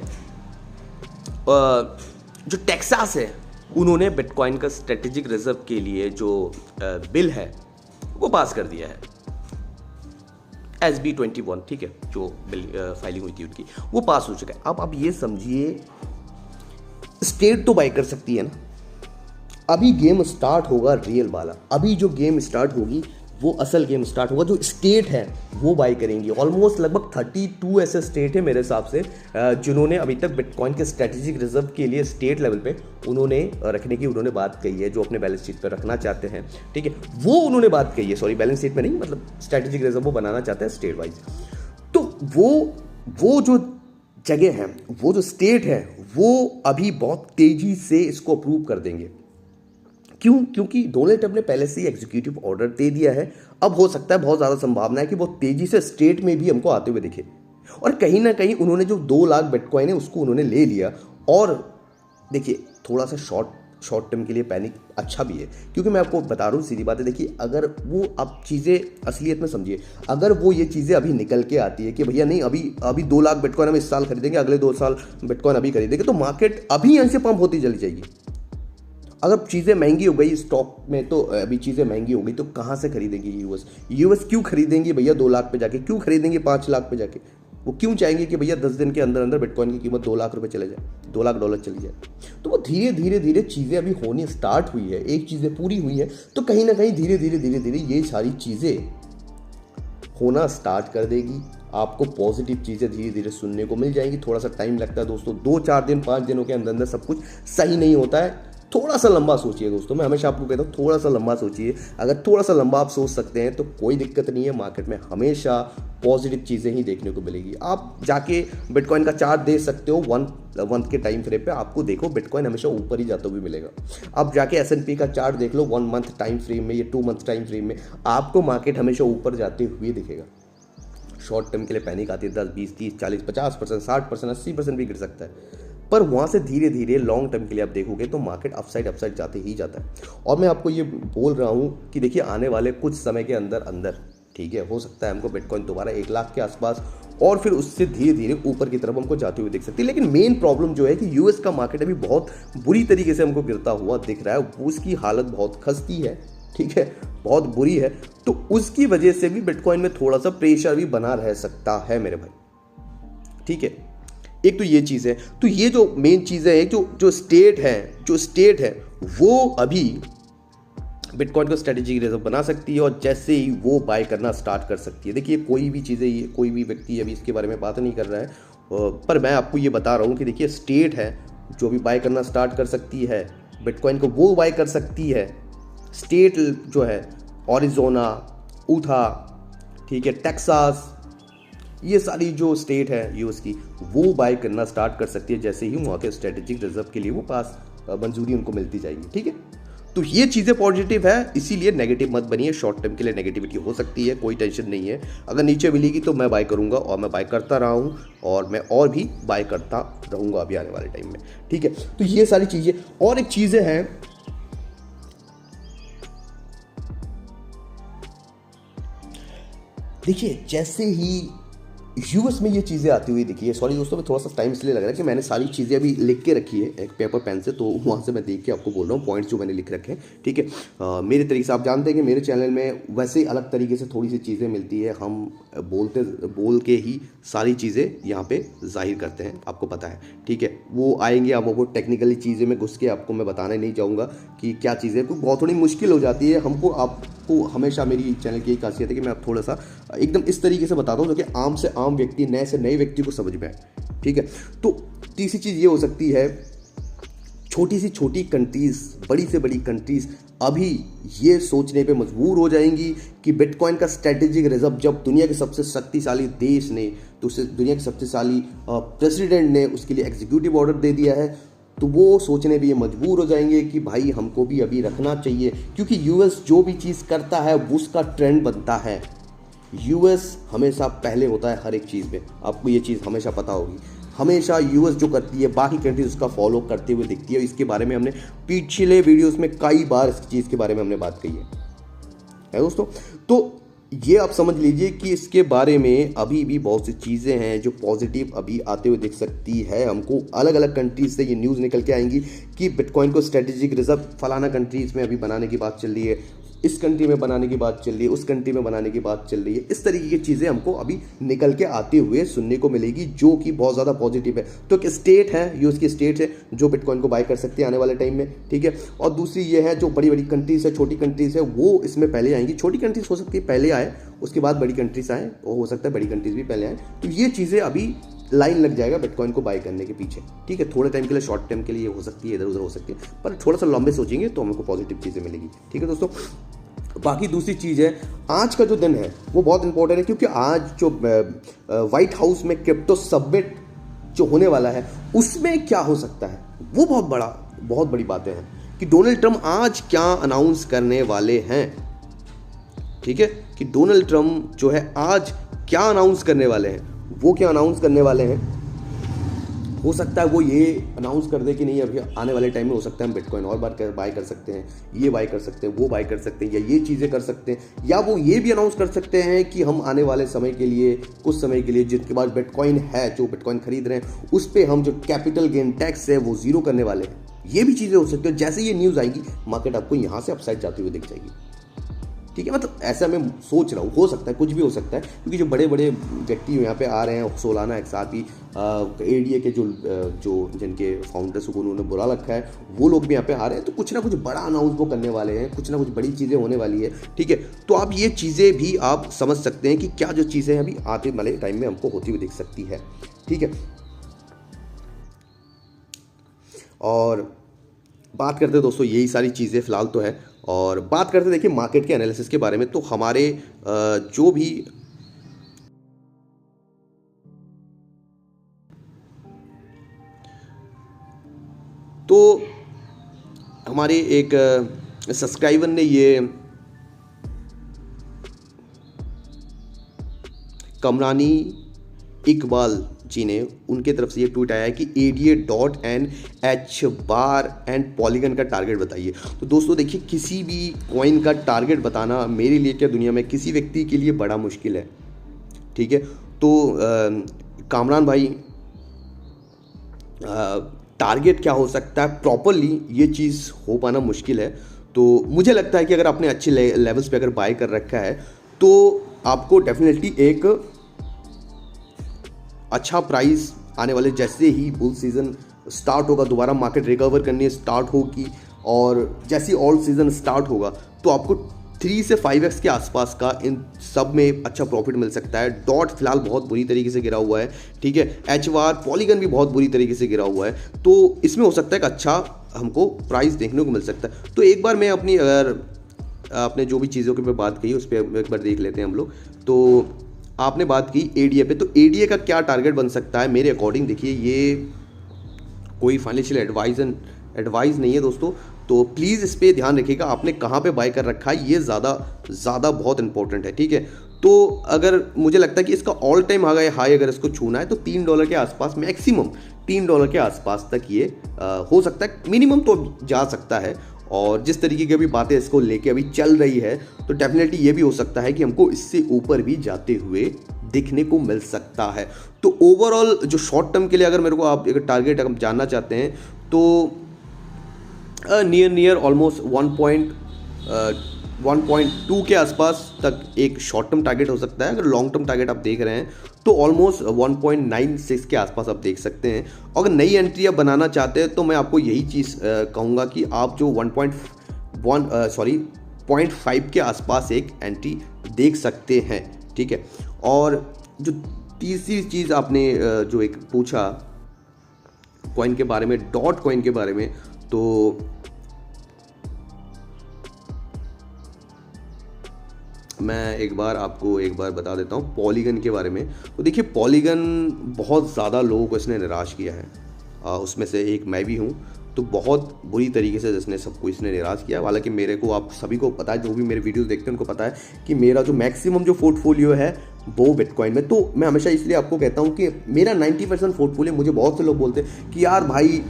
जो टेक्सास है उन्होंने बिटकॉइन का स्ट्रेटेजिक रिजर्व के लिए जो बिल है वो पास कर दिया है, SB 21, ठीक है, जो बिल फाइलिंग हुई थी उनकी, वो पास हो चुका है। अब आप ये समझिए, स्टेट तो बाय कर सकती है ना। अभी गेम स्टार्ट होगा रियल वाला, अभी जो गेम स्टार्ट होगी वो असल गेम स्टार्ट होगा। जो स्टेट है वो बाय करेंगी। ऑलमोस्ट लगभग 32 ऐसे स्टेट है मेरे हिसाब से जिन्होंने अभी तक बिटकॉइन के स्ट्रेटेजिक रिजर्व के लिए स्टेट लेवल पे उन्होंने रखने की उन्होंने बात कही है, जो अपने बैलेंस शीट पर रखना चाहते हैं। ठीक है, वो उन्होंने बात कही है, सॉरी बैलेंस शीट में नहीं, मतलब स्ट्रेटेजिक रिजर्व वो बनाना चाहते हैं स्टेट वाइज। तो वो जो जगह है, वो जो स्टेट है, वो अभी बहुत तेजी से इसको अप्रूव कर देंगे। क्यों? क्योंकि डोनाल्ड ट्रंप ने पहले से ही एग्जीक्यूटिव ऑर्डर दे दिया है। अब हो सकता है, बहुत ज़्यादा संभावना है कि वो तेजी से स्टेट में भी हमको आते हुए दिखे। और कहीं ना कहीं उन्होंने जो 2 लाख बिटकॉइन है उसको उन्होंने ले लिया। और देखिए, थोड़ा सा शॉर्ट टर्म के लिए पैनिक अच्छा भी है, क्योंकि मैं आपको बता रहा हूँ सीधी बात है। देखिए, अगर वो अब चीज़ें असलियत में समझिए, अगर वो ये चीज़ें अभी निकल के आती है कि भैया नहीं, अभी 2 लाख बिटकॉइन हम इस साल खरीदेंगे, अगले 2 साल बिटकॉइन अभी खरीदेंगे, तो मार्केट अभी यहाँ से पंप होती चली जाएगी। अगर चीज़ें महंगी हो गई स्टॉक में, तो अभी चीज़ें महंगी हो गई तो कहाँ से खरीदेंगे यूएस क्यों खरीदेंगे भैया 2 लाख पे जाके? क्यों खरीदेंगे 5 लाख पे जाके? वो क्यों चाहेंगे कि भैया 10 दिन के अंदर अंदर बिटकॉइन की कीमत 2 लाख रुपए चले जाए, 2 लाख डॉलर चली जाए? तो वो धीरे धीरे चीज़ें अभी होनी स्टार्ट हुई है, एक चीज़ें पूरी हुई है, तो कहीं ना कहीं धीरे धीरे ये सारी चीज़ें होना स्टार्ट कर देगी। आपको पॉजिटिव चीज़ें धीरे धीरे सुनने को मिल जाएंगी। थोड़ा सा टाइम लगता है दोस्तों, 2-4 दिन 5 दिनों के अंदर अंदर सब कुछ सही नहीं होता है। थोड़ा सा लंबा सोचिए दोस्तों, मैं हमेशा आपको कहता हूँ थोड़ा सा लंबा सोचिए। अगर थोड़ा सा लंबा आप सोच सकते हैं तो कोई दिक्कत नहीं है, मार्केट में हमेशा पॉजिटिव चीज़ें ही देखने को मिलेगी। आप जाके बिटकॉइन का चार्ट देख सकते हो 1 मंथ के टाइम फ्रेम पे, आपको देखो बिटकॉइन हमेशा ऊपर ही जाता हुआ मिलेगा। आप जाके S&P का चार्ट देख लो 1 मंथ टाइम फ्रेम में या 2 मंथ टाइम फ्रेम में, आपको मार्केट हमेशा ऊपर जाते हुए दिखेगा। शॉर्ट टर्म के लिए पैनिक आती है, 10, 20, 30, 40, 50%, 60%, 80% भी गिर सकता है, पर वहाँ से धीरे धीरे लॉन्ग टर्म के लिए आप देखोगे तो मार्केट अपसाइड जाते ही जाता है। और मैं आपको ये बोल रहा हूँ कि देखिए, आने वाले कुछ समय के अंदर ठीक है, हो सकता है हमको बिटकॉइन दोबारा 1 लाख के आसपास और फिर उससे धीरे धीरे ऊपर की तरफ हमको जाते हुए दिख सकती है। लेकिन मेन प्रॉब्लम जो है कि यूएस का मार्केट अभी बहुत बुरी तरीके से हमको गिरता हुआ दिख रहा है। उसकी हालत बहुत खस्ती है, ठीक है, बहुत बुरी है। तो उसकी वजह से भी बिटकॉइन में थोड़ा सा प्रेशर भी बना रह सकता है मेरे भाई, ठीक है। एक तो ये चीज़ है, तो ये जो मेन चीज़ है, जो स्टेट है वो अभी बिटकॉइन को स्ट्रेटेजिक रिजर्व बना सकती है और जैसे ही वो बाय करना स्टार्ट कर सकती है। देखिए, कोई भी व्यक्ति अभी इसके बारे में बात नहीं कर रहा है, पर मैं आपको ये बता रहा हूँ कि देखिए, स्टेट है जो भी बाय करना स्टार्ट कर सकती है बिटकॉइन को, वो बाय कर सकती है। स्टेट जो है ओरिज़ोना, यूटा, ठीक है, टेक्सास, ये सारी जो स्टेट है यूएस की, वो बाय करना स्टार्ट कर सकती है जैसे ही वहाँ के स्ट्रेटेजिक रिजर्व के लिए वो पास मंजूरी उनको मिलती जाएगी, ठीक है। तो ये चीज़ें पॉजिटिव है, इसीलिए नेगेटिव मत बनिए। शॉर्ट टर्म के लिए नेगेटिविटी हो सकती है, कोई टेंशन नहीं है। अगर नीचे मिलेगी तो मैं बाय करूँगा और मैं बाय करता रहा हूँ और मैं और भी बाय करता रहूँगा अभी आने वाले टाइम में, ठीक है। तो ये सारी चीज़ें, और एक चीज़ें हैं, देखिए जैसे ही यूएस में ये चीज़ें आती हुई दिखी है, सॉरी दोस्तों मैं थोड़ा सा टाइम इसलिए लग रहा है कि मैंने सारी चीज़ें अभी लिख के रखी है एक पेपर पेन से, तो वहाँ से मैं देख के आपको बोल रहा हूँ पॉइंट्स जो मैंने लिख रखे हैं, ठीक है। मेरे तरीके से आप जानते हैं कि मेरे चैनल में वैसे ही अलग तरीके से थोड़ी सी चीज़ें मिलती है, हम बोल के ही सारी चीज़ें यहाँ पे जाहिर करते हैं, आपको पता है, ठीक है। वो आएंगे, अब वो टेक्निकली चीज़ें में घुस के आपको मैं बताने नहीं चाहूँगा कि क्या चीज़ें, बहुत थोड़ी मुश्किल हो जाती है हमको। आपको हमेशा मेरी चैनल की एक खासियत है कि मैं आप थोड़ा सा एकदम इस तरीके से बताता हूँ जो कि आम से आम व्यक्ति, नए से नए व्यक्ति को समझ में आए, ठीक है। तो तीसरी चीज़ ये हो सकती है, छोटी से छोटी कंट्रीज, बड़ी से बड़ी कंट्रीज अभी ये सोचने पे मजबूर हो जाएंगी कि बिटकॉइन का स्ट्रेटेजिक रिजर्व जब दुनिया के सबसे शक्तिशाली देश ने, तो उसे दुनिया के शक्तिशाली प्रेसिडेंट ने उसके लिए एग्जीक्यूटिव ऑर्डर दे दिया है, तो वो सोचने भी ये मजबूर हो जाएंगे कि भाई हमको भी अभी रखना चाहिए, क्योंकि यूएस जो भी चीज़ करता है उसका ट्रेंड बनता है। यूएस हमेशा पहले होता है हर एक चीज़ में, आपको ये चीज़ हमेशा पता होगी। हमेशा यूएस जो करती है बाकी कंट्रीज उसका फॉलो करते हुए दिखती है। इसके बारे में हमने पिछले वीडियोस में कई बार इस चीज़ के बारे में हमने बात कही है दोस्तों। तो ये आप समझ लीजिए कि इसके बारे में अभी भी बहुत सी चीज़ें हैं जो पॉजिटिव अभी आते हुए दिख सकती है हमको। अलग अलग कंट्रीज से ये न्यूज़ निकल के आएंगी कि बिटकॉइन को स्ट्रेटेजिक रिजर्व फलाना कंट्रीज में अभी बनाने की बात चल रही है, इस कंट्री में बनाने की बात चल रही है, उस कंट्री में बनाने की बात चल रही है। इस तरीके की चीज़ें हमको अभी निकल के आते हुए सुनने को मिलेगी, जो कि बहुत ज़्यादा पॉजिटिव है। तो एक स्टेट है, यूएस की स्टेट है जो बिटकॉइन को बाय कर सकते हैं आने वाले टाइम में, ठीक है। और दूसरी ये है जो बड़ी बड़ी कंट्रीज है, छोटी कंट्रीज है, वो इसमें पहले आएंगी। छोटी कंट्रीज हो सकती है पहले आए, उसके बाद बड़ी कंट्रीज आए, और हो सकता है बड़ी कंट्रीज भी पहले आए। तो ये चीज़ें अभी लाइन लग जाएगा बिटकॉइन को बाय करने के पीछे, ठीक है। थोड़े टाइम के लिए, शॉर्ट टाइम के लिए हो सकती है, इधर उधर हो सकती है, पर थोड़ा सा लंबे सोचेंगे तो हमको पॉजिटिव चीज़ें मिलेगी, ठीक है दोस्तों। बाकी दूसरी चीज़ है, आज का जो दिन है वो बहुत इंपॉर्टेंट है, क्योंकि आज जो व्हाइट हाउस में क्रिप्टो समिट जो होने वाला है उसमें क्या हो सकता है, वो बहुत बड़ी बातें हैं कि डोनाल्ड ट्रंप आज क्या अनाउंस करने वाले हैं, ठीक है। कि डोनाल्ड ट्रंप जो है आज क्या अनाउंस करने वाले हैं, वो क्या अनाउंस करने वाले हैं। हो सकता है वो ये अनाउंस कर दे कि नहीं, अभी आने वाले टाइम में हो सकता है हम बिटकॉइन और बार बाय कर सकते हैं, ये बाय कर सकते हैं, वो बाय कर सकते हैं, या ये चीज़ें कर सकते हैं, या वो ये भी अनाउंस कर सकते हैं कि हम आने वाले समय के लिए, कुछ समय के लिए, जिसके बाद बिटकॉइन है, जो बिटकॉइन खरीद रहे हैं, उस पर हम जो कैपिटल गेन टैक्स है वो जीरो करने वाले हैं। ये भी चीज़ें हो सकती है। जैसे ये न्यूज़ आएगी, मार्केट आपको यहाँ से अपसाइड जाती हुई दिख जाएगी, ठीक है। मतलब ऐसा मैं सोच रहा हूँ, हो सकता है, कुछ भी हो सकता है, क्योंकि जो बड़े बड़े व्यक्ति यहाँ पे आ रहे हैं सोलाना एक साथ ही, एडीए के जो जिनके फाउंडर्स को उन्होंने बुला रखा है, वो लोग भी यहाँ पे आ रहे हैं। तो कुछ ना कुछ बड़ा अनाउंस वो करने वाले हैं, कुछ ना कुछ बड़ी चीज़ें होने वाली है, ठीक है। तो आप ये चीज़ें भी आप समझ सकते हैं कि क्या जो चीज़ें अभी आने वाले टाइम में हमको होती हुई दिख सकती है, ठीक है। और बात करते हैं दोस्तों, यही सारी चीज़ें फ़िलहाल तो है। और बात करते देखिए मार्केट के एनालिसिस के बारे में, तो हमारे जो भी तो हमारे एक सब्सक्राइबर ने ये कमरानी इकबाल जी ने, उनके तरफ से ये ट्वीट आया है कि ADA.NH बार एंड पॉलीगन का टारगेट बताइए। तो दोस्तों देखिए, किसी भी कॉइन का टारगेट बताना मेरे लिए क्या, दुनिया में किसी व्यक्ति के लिए बड़ा मुश्किल है, ठीक है। तो कामरान भाई, टारगेट क्या हो सकता है प्रॉपरली, ये चीज़ हो पाना मुश्किल है। तो मुझे लगता है कि अगर आपने अच्छे लेवल्स पे अगर बाय कर रखा है तो आपको डेफिनेटली एक अच्छा प्राइस आने वाले, जैसे ही बुल सीज़न स्टार्ट होगा, दोबारा मार्केट रिकवर करनी स्टार्ट होगी, और जैसे ही ऑल सीज़न स्टार्ट होगा तो आपको 3 से 5x के आसपास का इन सब में अच्छा प्रॉफिट मिल सकता है। डॉट फिलहाल बहुत बुरी तरीके से गिरा हुआ है, ठीक है। HVAR पॉलीगन भी बहुत बुरी तरीके से गिरा हुआ है, तो इसमें हो सकता है कि अच्छा हमको प्राइस देखने को मिल सकता है। तो एक बार मैं अपनी, अगर आपने जो भी चीज़ों के पे बात की उस पर एक बार देख लेते हैं हम लोग। तो आपने बात की एडीए पे, तो एडीए का क्या टारगेट बन सकता है मेरे अकॉर्डिंग। देखिए, ये कोई फाइनेंशियल एडवाइस नहीं है दोस्तों, तो प्लीज़ इस पर ध्यान रखिएगा, आपने कहाँ पे बाय कर रखा है, ये ज़्यादा बहुत इंपॉर्टेंट है, ठीक है। तो अगर मुझे लगता है कि इसका ऑल टाइम हाई अगर इसको छूना है तो $3 के आसपास, मैक्सिमम $3 के आसपास तक ये हो सकता है, मिनिमम तो जा सकता है। और जिस तरीके की अभी बातें इसको लेके अभी चल रही है, तो डेफिनेटली ये भी हो सकता है कि हमको इससे ऊपर भी जाते हुए दिखने को मिल सकता है। तो ओवरऑल जो शॉर्ट टर्म के लिए अगर मेरे को आप एक टारगेट अगर जानना चाहते हैं तो नियर ऑलमोस्ट 1.2 के आसपास तक एक शॉर्ट टर्म टारगेट हो सकता है। अगर लॉन्ग टर्म टारगेट आप देख रहे हैं तो ऑलमोस्ट 1.96 के आसपास आप देख सकते हैं। अगर नई एंट्री आप बनाना चाहते हैं तो मैं आपको यही चीज़ कहूँगा कि आप जो 0.5 के आसपास एक एंट्री देख सकते हैं, ठीक है। और जो तीसरी चीज़ आपने जो एक पूछा कॉइन के बारे में, डॉट कॉइन के बारे में, तो मैं एक बार बता देता हूँ पॉलीगन के बारे में। तो देखिए, पॉलीगन बहुत ज़्यादा लोगों को इसने निराश किया है, उसमें से एक मैं भी हूँ। तो बहुत बुरी तरीके से जिसने सबको इसने निराश किया। हालांकि मेरे को, आप सभी को पता है, जो भी मेरे वीडियोस देखते हैं उनको पता है कि मेरा जो मैक्सिमम जो पोर्टफोलियो है वो बिटकॉइन में। तो मैं हमेशा इसलिए आपको कहता हूँ कि मेरा 90% पोर्टफोलियो, मुझे बहुत से लोग बोलते हैं कि यार भाई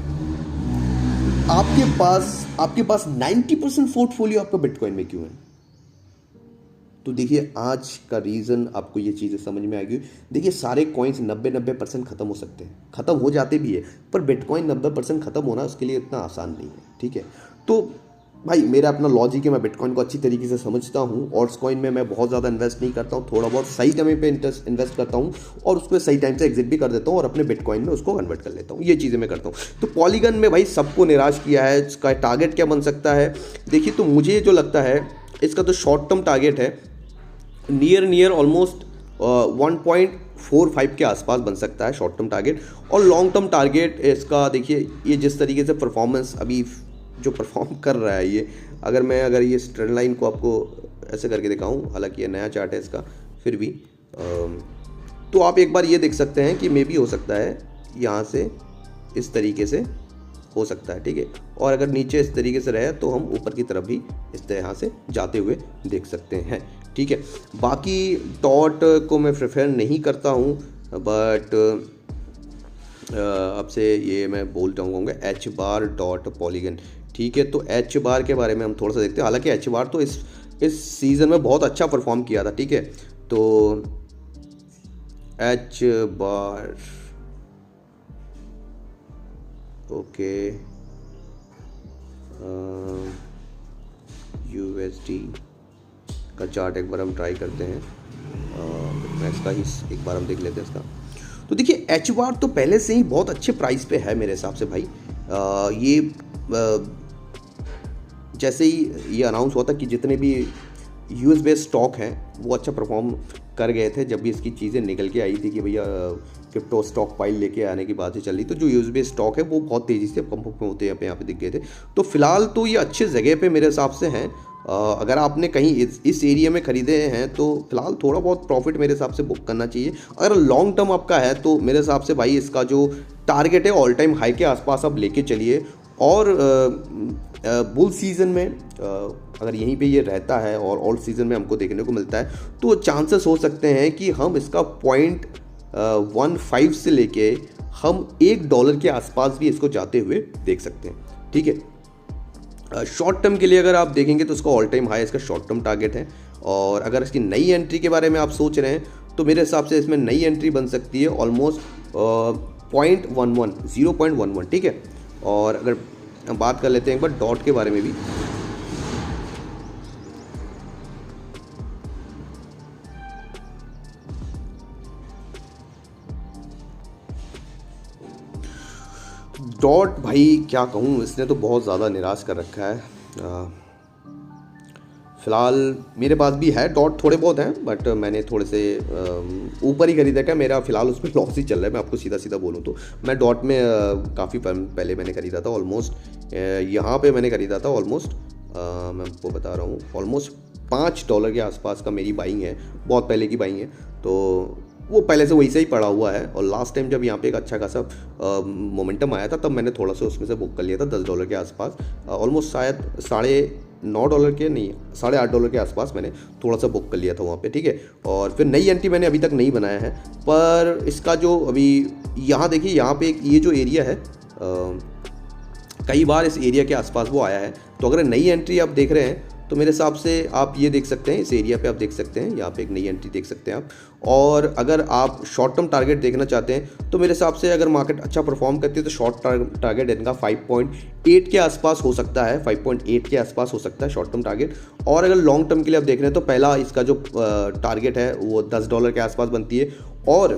आपके पास 90% पोर्टफोलियो आपका बिटकॉइन में क्यों है। तो देखिए, आज का रीज़न आपको ये चीज़ें समझ में आएगी। देखिए, सारे कॉइन्स 90% ख़त्म हो सकते हैं, ख़त्म हो जाते भी है, पर बिटकॉइन 90% ख़त्म होना उसके लिए इतना आसान नहीं है, ठीक है। तो भाई मेरा अपना लॉजिक है, मैं बिटकॉइन को अच्छी तरीके से समझता हूँ। ऑल्ट्स कॉइन में मैं बहुत ज़्यादा इन्वेस्ट नहीं करता हूँ, थोड़ा बहुत सही टाइम पे इन्वेस्ट करता हूँ और उसको सही टाइम से एग्जिट भी कर देता हूँ और अपने बिटकॉइन में उसको कन्वर्ट कर लेता हूँ। ये चीज़ें मैं करता हूँ। तो पॉलीगन में भाई सबको निराश किया है। इसका टारगेट क्या बन सकता है देखिए, तो मुझे जो लगता है इसका तो शॉर्ट टर्म टारगेट है नियर ऑलमोस्ट 1.45 के आसपास बन सकता है शॉर्ट टर्म टारगेट। और लॉन्ग टर्म टारगेट इसका देखिए, ये जिस तरीके से परफॉर्मेंस अभी जो परफॉर्म कर रहा है ये, अगर ये ट्रेंड लाइन को आपको ऐसे करके दिखाऊं, हालांकि ये नया चार्ट है इसका, फिर भी तो आप एक बार ये देख सकते हैं कि मे भी हो सकता है यहाँ से इस तरीके से हो सकता है, ठीक है। और अगर नीचे इस तरीके से रहे तो हम ऊपर की तरफ भी इस तरह से जाते हुए देख सकते हैं, ठीक है। बाकी डॉट को मैं प्रेफर नहीं करता हूँ, बट अब से ये मैं बोल चाहूँगा एच बार डॉट पॉलीगन, ठीक है। तो एच बार के बारे में हम थोड़ा सा देखते हैं। हालांकि एच बार तो इस सीज़न में बहुत अच्छा परफॉर्म किया था, ठीक है। तो एच बार ओके, यूएसडी का चार्ट एक बार हम ट्राई करते हैं। मैं इसका ही एक बार हम देख लेते हैं इसका। तो देखिए एच बार तो पहले से ही बहुत अच्छे प्राइस पे है मेरे हिसाब से भाई। जैसे ही ये अनाउंस हुआ था कि जितने भी यूएस बेस्ड स्टॉक हैं वो अच्छा परफॉर्म कर गए थे, जब भी इसकी चीज़ें निकल के आई थी कि भैया क्रिप्टो स्टॉक पाइल लेके आने की बातें चल रही, तो जो यूएस बेस्ड स्टॉक है वो बहुत तेज़ी से पंप में होते यहाँ पे दिख गए थे। तो फिलहाल तो ये अच्छे जगह पे मेरे हिसाब से हैं। अगर आपने कहीं इस एरिया में ख़रीदे हैं तो फिलहाल थोड़ा बहुत प्रॉफिट मेरे हिसाब से बुक करना चाहिए। अगर लॉन्ग टर्म आपका है तो मेरे हिसाब से भाई इसका जो टारगेट है ऑल टाइम हाई के आसपास आप लेके चलिए। और बुल सीज़न में अगर यहीं पे ये रहता है और ऑल सीज़न में हमको देखने को मिलता है तो चांसेस हो सकते हैं कि हम इसका 0.15 से लेके हम $1 के आसपास भी इसको जाते हुए देख सकते हैं, ठीक है। शॉर्ट टर्म के लिए अगर आप देखेंगे तो इसका ऑल टाइम हाई इसका शॉर्ट टर्म टारगेट है। और अगर इसकी नई एंट्री के बारे में आप सोच रहे हैं तो मेरे हिसाब से इसमें नई एंट्री बन सकती है ऑलमोस्ट 0.11, ठीक है। और अगर हम बात कर लेते हैं एक बार डॉट के बारे में भी, डॉट भाई क्या कहूँ, इसने तो बहुत ज़्यादा निराश कर रखा है। फ़िलहाल मेरे पास भी है डॉट, थोड़े बहुत हैं, बट मैंने थोड़े से ऊपर ही खरीदा क्या, मेरा फ़िलहाल उसमें लॉस ही चल रहा है। मैं आपको सीधा सीधा बोलूँ तो मैं डॉट में काफ़ी पहले मैंने खरीदा था, ऑलमोस्ट यहाँ पे मैंने खरीदा था ऑलमोस्ट, मैं आपको बता रहा हूँ ऑलमोस्ट $5 के आसपास का मेरी बाइंग है, बहुत पहले की बाइंग है। तो वो पहले से वैसे ही पड़ा हुआ है। और लास्ट टाइम जब यहाँ पे एक अच्छा खासा मोमेंटम आया था तब मैंने थोड़ा सा उसमें से बुक कर लिया था $10 के आसपास, ऑलमोस्ट शायद $9.5 के नहीं, $8.5 के आसपास मैंने थोड़ा सा बुक कर लिया था वहाँ पे, ठीक है। और फिर नई एंट्री मैंने अभी तक नहीं बनाया है, पर इसका जो अभी यहाँ देखिए, यहाँ पे एक ये जो एरिया है कई बार इस एरिया के आसपास वो आया है। तो अगर नई एंट्री आप देख रहे हैं तो मेरे हिसाब से आप ये देख सकते हैं, इस एरिया पे आप देख सकते हैं, यहाँ पे एक नई एंट्री देख सकते हैं आप। और अगर आप शॉर्ट टर्म टारगेट देखना चाहते हैं तो मेरे हिसाब से अगर मार्केट अच्छा परफॉर्म करती है तो शॉर्ट टारगेट इनका 5.8 के आसपास हो सकता है, 5.8 के आसपास हो सकता है शॉर्ट टर्म टारगेट। और अगर लॉन्ग टर्म के लिए आप देख रहे हैं तो पहला इसका जो टारगेट है वो $10 के आसपास बनती है। और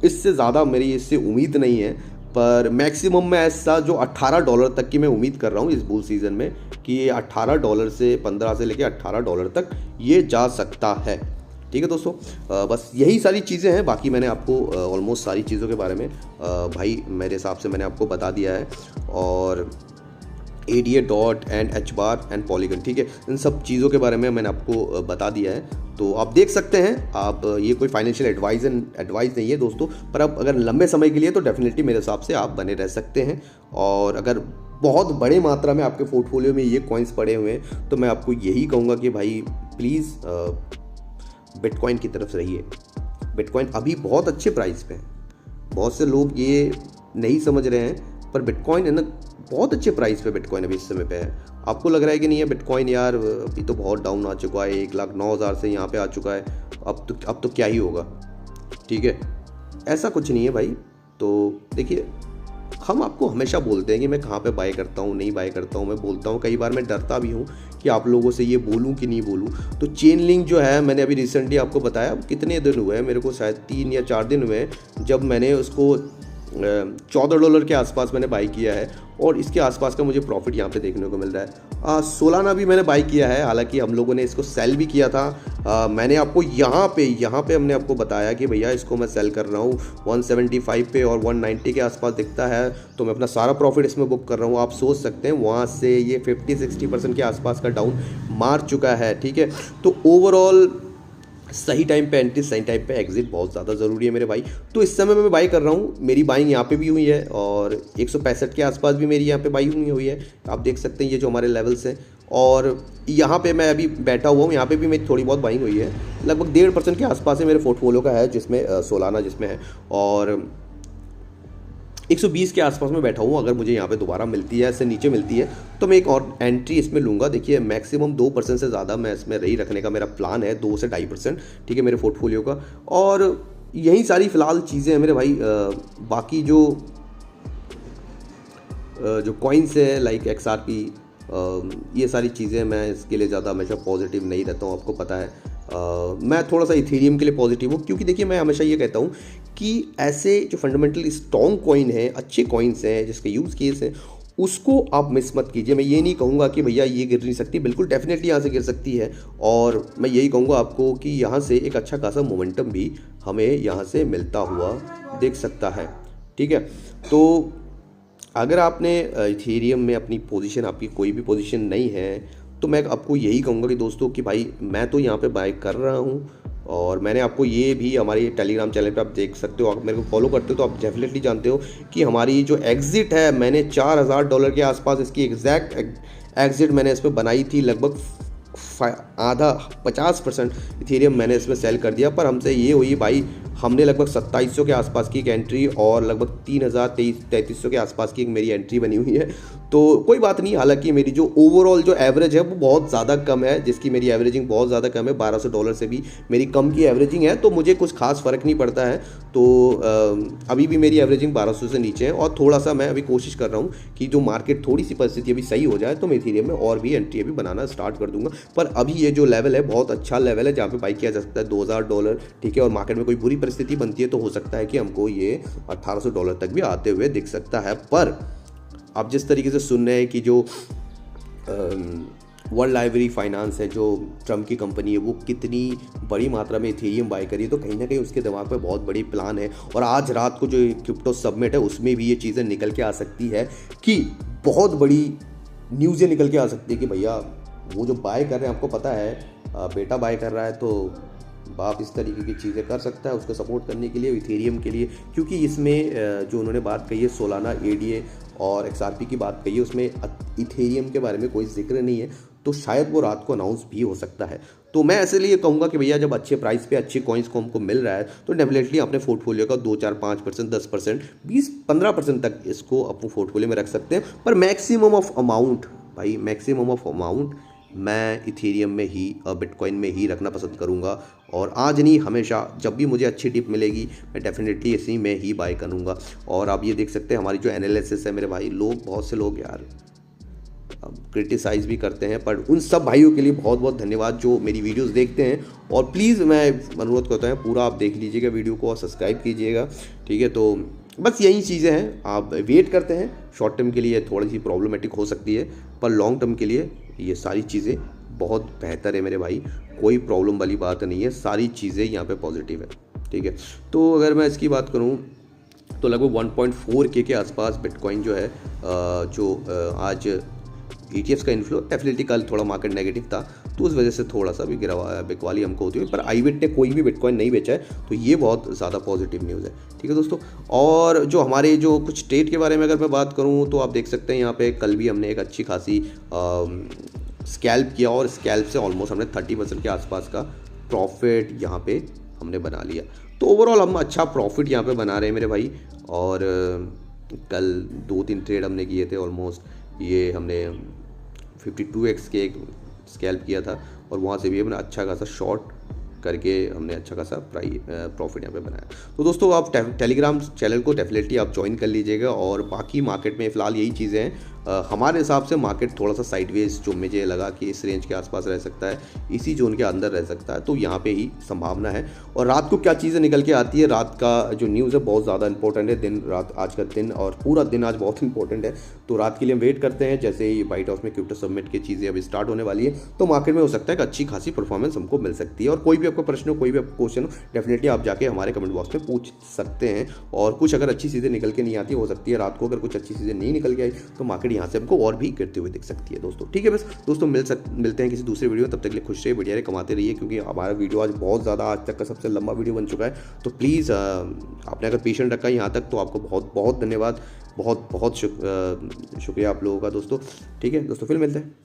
इससे ज़्यादा मेरी इससे उम्मीद नहीं है, पर मैक्सिमम में ऐसा जो $18 तक की मैं उम्मीद कर रहा हूँ इस बुल सीज़न में, कि ये $18 से 15 से लेके $18 तक ये जा सकता है, ठीक है दोस्तों। बस यही सारी चीज़ें हैं, बाकी मैंने आपको ऑलमोस्ट सारी चीज़ों के बारे में भाई मेरे हिसाब से मैंने आपको बता दिया है। और ADA dot and H bar and polygon, ठीक है, इन सब चीज़ों के बारे में मैंने आपको बता दिया है। तो आप देख सकते हैं, आप ये कोई फाइनेंशियल एडवाइस नहीं है दोस्तों, पर अब अगर लंबे समय के लिए तो डेफिनेटली मेरे हिसाब से आप बने रह सकते हैं। और अगर बहुत बड़े मात्रा में आपके पोर्टफोलियो में ये कॉइन्स पड़े हुए हैं तो मैं आपको यही कहूँगा कि भाई प्लीज़ बिटकॉइन की तरफ रहिए। बिटकॉइन अभी बहुत अच्छे प्राइस पे है, बहुत से लोग ये नहीं समझ रहे हैं, पर बिटकॉइन है ना बहुत अच्छे प्राइस पे बिटकॉइन अभी इस समय पे है। आपको लग रहा है कि नहीं है बिटकॉइन यार अभी तो बहुत डाउन आ चुका है, 1,09,000 से यहाँ पे आ चुका है, अब तो क्या ही होगा, ठीक है, ऐसा कुछ नहीं है भाई। तो देखिए हम आपको हमेशा बोलते हैं कि मैं कहाँ पे बाय करता हूँ, नहीं बाय करता हूँ, मैं बोलता हूँ, कई बार मैं डरता भी हूँ कि आप लोगों से ये बोलूँ कि नहीं बोलूँ। तो चेन लिंक जो है मैंने अभी रिसेंटली आपको बताया, कितने दिन हुए हैं मेरे को, शायद 3 या 4 दिन हुए हैं जब मैंने उसको $14 के आसपास मैंने बाई किया है और इसके आसपास का मुझे प्रॉफिट यहाँ पे देखने को मिल रहा है। सोलाना भी मैंने बाई किया है, हालांकि हम लोगों ने इसको सेल भी किया था। मैंने आपको यहाँ पे हमने आपको बताया कि भैया इसको मैं सेल कर रहा हूँ 175 पे और 190 के आसपास दिखता है, तो मैं अपना सारा प्रॉफिट इसमें बुक कर रहा हूँ। आप सोच सकते हैं वहाँ से ये 50-60% के आसपास का डाउन मार चुका है, ठीक है। तो ओवरऑल सही टाइम पे एंट्री, सही टाइम पे एग्जिट बहुत ज़्यादा ज़रूरी है मेरे भाई। तो इस समय मैं बाई कर रहा हूँ, मेरी बाइंग यहाँ पे भी हुई है और 165 के आसपास भी मेरी यहाँ पे बाई हुई है। आप देख सकते हैं ये जो हमारे लेवल्स हैं, और यहाँ पे मैं अभी बैठा हुआ हूँ, यहाँ पे भी मेरी थोड़ी बहुत बाइंग हुई है, लगभग 1.5% के आसपास है मेरे पोर्टफोलियो का है, जिसमें सोलाना जिसमें है, और 120 के आसपास में बैठा हूँ। अगर मुझे यहाँ पे दोबारा मिलती है, इससे नीचे मिलती है, तो मैं एक और एंट्री इसमें लूँगा। देखिए मैक्सिमम 2% से ज़्यादा मैं इसमें रही रखने का मेरा प्लान है, 2 से 2.5%, ठीक है, मेरे पोर्टफोलियो का। और यही सारी फ़िलहाल चीज़ें हैं मेरे भाई। बाकी जो कॉइन्स है लाइक XRP, ये सारी चीज़ें, मैं इसके लिए ज़्यादा हमेशा पॉजिटिव नहीं रहता हूँ, आपको पता है। मैं थोड़ा सा इथेरियम के लिए पॉजिटिव हूँ, क्योंकि देखिए मैं हमेशा ये कहता हूँ कि ऐसे जो फंडामेंटली स्ट्रॉन्ग कॉइन है, अच्छे कॉइन्स हैं, जिसके यूज़ केस हैं, उसको आप मिस मत कीजिए। मैं ये नहीं कहूँगा कि भैया ये गिर नहीं सकती, बिल्कुल डेफिनेटली यहाँ से गिर सकती है, और मैं यही कहूँगा आपको कि यहाँ से एक अच्छा खासा मोमेंटम भी हमें यहाँ से मिलता हुआ दिख सकता है, ठीक है। तो अगर आपने इथेरियम में अपनी पोजीशन, आपकी कोई भी पोजीशन नहीं है, तो मैं आपको यही कहूँगा कि दोस्तों कि भाई मैं तो यहाँ पे बाय कर रहा हूँ, और मैंने आपको ये भी हमारे टेलीग्राम चैनल पे आप देख सकते हो, आप मेरे को फॉलो करते हो तो आप डेफिनेटली जानते हो कि हमारी जो एग्ज़िट है, मैंने $4000 के आसपास इसकी एग्जैक्ट एग्ज़िट मैंने इस पर बनाई थी। लगभग आधा 50% इथेरियम मैंने इसमें सेल कर दिया, पर हमसे ये हुई भाई, हमने लगभग 2700 के आसपास की एक एंट्री और लगभग 3300 के आसपास की एक मेरी एंट्री बनी हुई है। तो कोई बात नहीं, हालांकि मेरी जो ओवरऑल जो एवरेज है वो बहुत ज़्यादा कम है, जिसकी मेरी एवरेजिंग बहुत ज़्यादा कम है, $1200 से भी मेरी कम की एवरेजिंग है, तो मुझे कुछ खास फ़र्क नहीं पड़ता है। तो अभी भी मेरी एवरेजिंग 1200 से नीचे है, और थोड़ा सा मैं अभी कोशिश कर रहा हूँ कि जो मार्केट थोड़ी सी परिस्थिति अभी सही हो जाए तो मैं इथेरियम में और भी एंट्री अभी बनाना स्टार्ट कर दूंगा। पर अभी ये जो लेवल है बहुत अच्छा लेवल है जहाँ पे बाई किया जा सकता है $2000, ठीक है, और मार्केट में कोई बुरी परिस्थिति बनती है तो हो सकता है कि हमको ये $1800 तक भी आते हुए दिख सकता है। पर आप जिस तरीके से सुन रहे हैं कि जो वर्ल्ड लाइब्रेरी फाइनेंस है, जो ट्रम्प की कंपनी है, वो कितनी बड़ी मात्रा में इथेरियम बाय करी है, तो कहीं ना कहीं उसके दिमाग पे बहुत बड़ी प्लान है। और आज रात को जो क्रिप्टो समिट है उसमें भी ये चीज़ें निकल के आ सकती है कि बहुत बड़ी न्यूज़ें निकल के आ सकती है कि भैया वो जो बाय कर रहे हैं, आपको पता है बेटा बाय कर रहा है तो बाप इस तरीके की चीज़ें कर सकता है उसको सपोर्ट करने के लिए, इथेरियम के लिए। क्योंकि इसमें जो उन्होंने बात कही है, सोलाना, ADA और XRP की बात कही है, उसमें इथेरियम के बारे में कोई जिक्र नहीं है, तो शायद वो रात को अनाउंस भी हो सकता है। तो मैं ऐसे लिए कहूँगा कि भैया जब अच्छे प्राइस पे अच्छे कॉइन्स को हमको मिल रहा है तो डेफिनेटली अपने पोर्टफोलियो का 2, 4, 5%, 10%, 20, 15% तक इसको अपने पोर्टफोलियो में रख सकते हैं। पर मैक्सिमम ऑफ अमाउंट भाई, मैक्सिमम ऑफ अमाउंट मैं इथेरियम में ही, बिटकॉइन में ही रखना पसंद करूँगा। और आज नहीं, हमेशा जब भी मुझे अच्छी टिप मिलेगी मैं डेफिनेटली इसी में ही बाय करूँगा। और आप ये देख सकते हैं हमारी जो एनालिसिस है मेरे भाई, लोग, बहुत से लोग यार क्रिटिसाइज़ भी करते हैं, पर उन सब भाइयों के लिए बहुत बहुत धन्यवाद जो मेरी वीडियोस देखते हैं। और प्लीज़ मैं अनुरोध करता हूँ पूरा आप देख लीजिएगा वीडियो को और सब्सक्राइब कीजिएगा, ठीक है। तो बस यही चीज़ें हैं, आप वेट करते हैं। शॉर्ट टर्म के लिए थोड़ी सी प्रॉब्लमेटिक हो सकती है, पर लॉन्ग टर्म के लिए ये सारी चीज़ें बहुत बेहतर है मेरे भाई, कोई प्रॉब्लम वाली बात नहीं है, सारी चीज़ें यहाँ पे पॉजिटिव है, ठीक है। तो अगर मैं इसकी बात करूँ तो लगभग 1.4K के आसपास बिटकॉइन जो है, आज ETFs का इन्फ्लो, डेफिनेटली कल थोड़ा मार्केट नेगेटिव था तो उस वजह से थोड़ा सा भी बिकवाली हमको होती है, पर IBIT ने कोई भी बिटकॉइन नहीं बेचा है, तो ये बहुत ज़्यादा पॉजिटिव न्यूज़ है, ठीक है दोस्तों। और जो हमारे जो कुछ ट्रेड के बारे में अगर मैं बात करूँ तो आप देख सकते हैं यहाँ पे कल भी हमने एक अच्छी खासी स्कैल्प किया, और स्कैल्प से ऑलमोस्ट हमने 30% के आसपास का प्रॉफिट यहाँ पे हमने बना लिया। तो ओवरऑल हम अच्छा प्रॉफिट यहाँ पे बना रहे हैं मेरे भाई। और कल 2-3 ट्रेड हमने किए थे, ऑलमोस्ट ये हमने 52x के एक स्कैल्प किया था, और वहाँ से भी हमने अच्छा खासा शॉर्ट करके हमने अच्छा खासा प्रॉफिट यहाँ पे बनाया। तो दोस्तों आप टेलीग्राम चैनल को डेफिनेटली आप ज्वाइन कर लीजिएगा। और बाकी मार्केट में फ़िलहाल यही चीज़ें हैं। हमारे हिसाब से मार्केट थोड़ा सा साइडवेज जो मुझे लगा कि इस रेंज के आसपास रह सकता है, इसी जोन के अंदर रह सकता है, तो यहाँ पे ही संभावना है। और रात को क्या चीज़ें निकल के आती है, रात का जो न्यूज़ है बहुत ज़्यादा इंपॉर्टेंट है। दिन रात आज का दिन और पूरा दिन आज बहुत इंपॉर्टेंट है, तो रात के लिए हम वेट करते हैं। जैसे ही व्हाइट हाउस में क्रिप्टो समिट की चीज़ें अभी स्टार्ट होने वाली है, तो मार्केट में हो सकता है कि अच्छी खासी परफॉर्मेंस हमको मिल सकती है। और कोई भी आपका प्रश्न हो, कोई भी आपका क्वेश्चन हो, डेफिनेटली आप जाके हमारे कमेंट बॉक्स में पूछ सकते हैं। और कुछ अगर अच्छी चीज़ें निकल के नहीं आती, हो सकती है रात को अगर कुछ अच्छी चीज़ें नहीं निकल के आई, तो मार्केट यहाँ से हमको और भी गिरते हुए दिख सकती है दोस्तों। ठीक है, बस दोस्तों मिलते हैं किसी दूसरे वीडियो में। तब तक के लिए खुश रहिए, बढ़िया रहिए, कमाते रहिए, क्योंकि हमारा वीडियो आज बहुत ज़्यादा, आज तक का सबसे लंबा वीडियो बन चुका है। तो प्लीज़ आपने अगर पेशेंट रखा है यहाँ तक, तो आपको बहुत बहुत धन्यवाद, बहुत बहुत शुक्रिया आप लोगों का दोस्तों। ठीक है दोस्तों, फिर मिलते हैं।